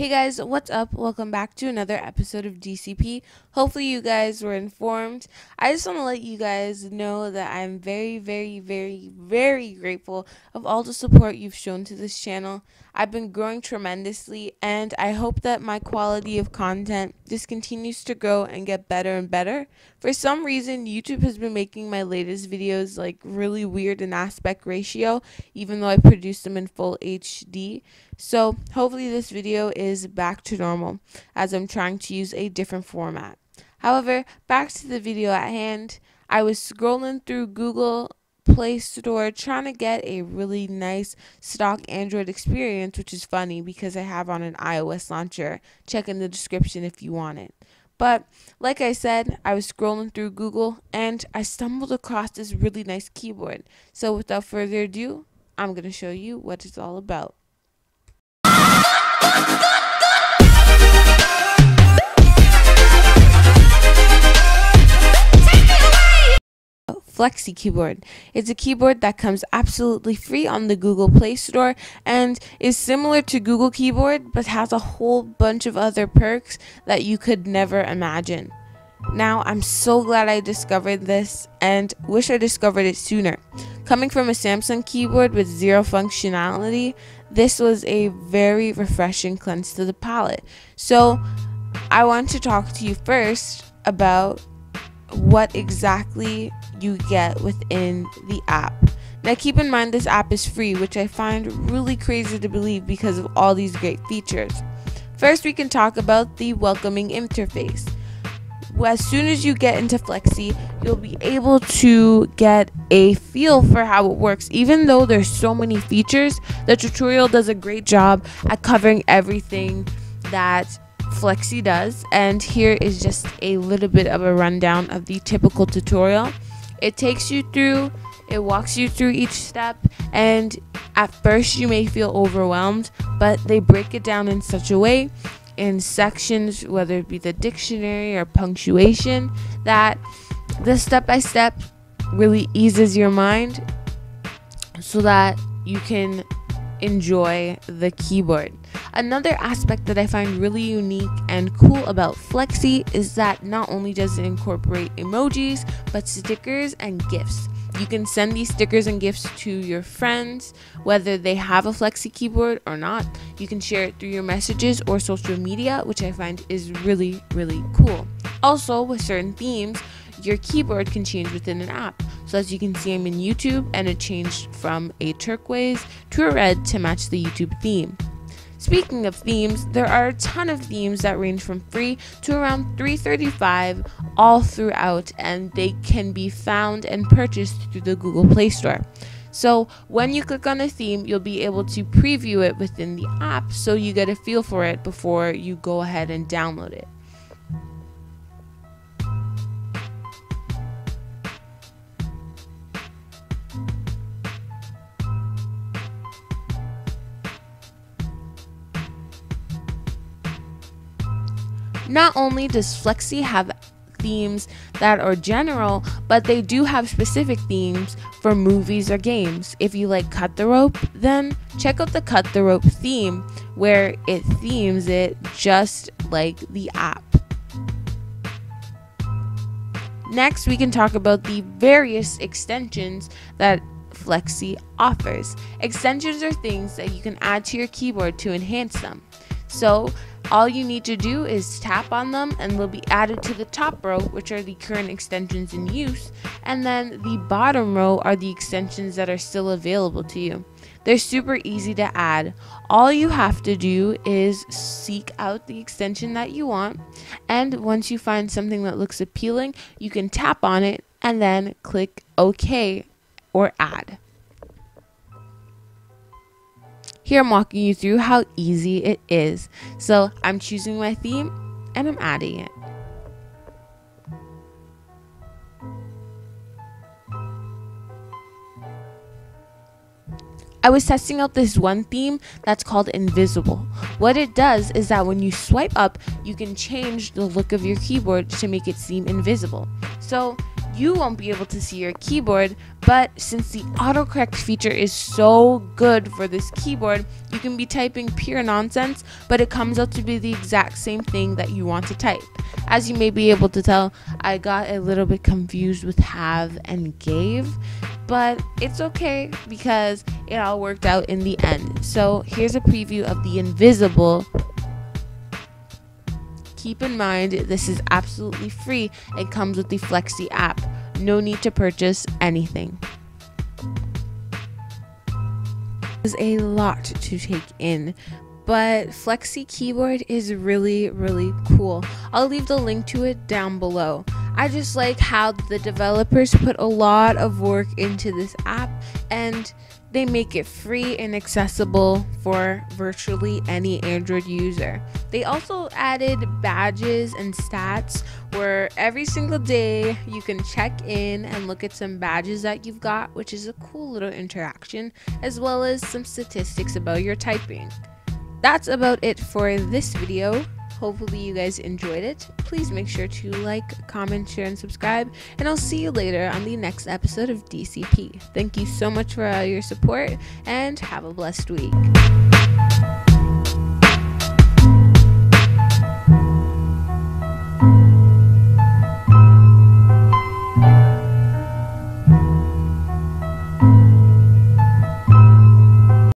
Hey guys, what's up? Welcome back to another episode of DCP. Hopefully you guys were informed. I just want to let you guys know that I'm very grateful of all the support you've shown to this channel. I've been growing tremendously, and I hope that my quality of content just continues to grow and get better and better. For some reason, YouTube has been making my latest videos like really weird in aspect ratio, even though I produce them in full HD. So hopefully this video is back to normal, as I'm trying to use a different format. However, back to the video at hand. I was scrolling through Google Play Store trying to get a really nice stock Android experience, which is funny because I have on an iOS launcher. Check in the description if you want it. But like I said, I was scrolling through Google and I stumbled across this really nice keyboard. So without further ado, I'm going to show you what it's all about. Fleksy keyboard. It's a keyboard that comes absolutely free on the Google Play Store and is similar to Google Keyboard but has a whole bunch of other perks that you could never imagine. Now, I'm so glad I discovered this and wish I discovered it sooner. Coming from a Samsung keyboard with zero functionality, this was a very refreshing cleanse to the palate. So, I want to talk to you first about what exactly you get within the app. Now keep in mind this app is free, which I find really crazy to believe because of all these great features. First, we can talk about the welcoming interface. As soon as you get into Fleksy, you'll be able to get a feel for how it works. Even though there's so many features, the tutorial does a great job at covering everything that Fleksy does, and here is just a little bit of a rundown of the typical tutorial. It takes you through, it walks you through each step, and at first you may feel overwhelmed, but they break it down in such a way in sections, whether it be the dictionary or punctuation, that the step-by-step really eases your mind so that you can enjoy the keyboard. Another aspect that I find really unique and cool about Fleksy is that not only does it incorporate emojis, but stickers and GIFs. You can send these stickers and GIFs to your friends, whether they have a Fleksy keyboard or not. You can share it through your messages or social media, which I find is really cool. Also, with certain themes, your keyboard can change within an app. So as you can see, I'm in YouTube and it changed from a turquoise to a red to match the YouTube theme. Speaking of themes, there are a ton of themes that range from free to around $3.35 all throughout, and they can be found and purchased through the Google Play Store. So when you click on a theme, you'll be able to preview it within the app so you get a feel for it before you go ahead and download it. Not only does Fleksy have themes that are general, but they do have specific themes for movies or games. If you like Cut the Rope, then check out the Cut the Rope theme, where it themes it just like the app. Next, we can talk about the various extensions that Fleksy offers. Extensions are things that you can add to your keyboard to enhance them. So all you need to do is tap on them and they'll be added to the top row, which are the current extensions in use, and then the bottom row are the extensions that are still available to you. They're super easy to add. All you have to do is seek out the extension that you want, and once you find something that looks appealing, you can tap on it and then click OK or Add. Here I'm walking you through how easy it is. So I'm choosing my theme and I'm adding it. I was testing out this one theme that's called Invisible. What it does is that when you swipe up, you can change the look of your keyboard to make it seem invisible. So you won't be able to see your keyboard, but since the autocorrect feature is so good for this keyboard, you can be typing pure nonsense, but it comes out to be the exact same thing that you want to type. As you may be able to tell, I got a little bit confused with have and gave, but it's okay because it all worked out in the end. So here's a preview of the invisible. Keep in mind, this is absolutely free and comes with the Fleksy app. No need to purchase anything. There's a lot to take in, but Fleksy keyboard is really cool. I'll leave the link to it down below. I just like how the developers put a lot of work into this app, and they make it free and accessible for virtually any Android user. They also added badges and stats where every single day you can check in and look at some badges that you've got, which is a cool little interaction, as well as some statistics about your typing. That's about it for this video. Hopefully you guys enjoyed it. Please make sure to like, comment, share, and subscribe, and I'll see you later on the next episode of DCP. Thank you so much for all your support, and have a blessed week.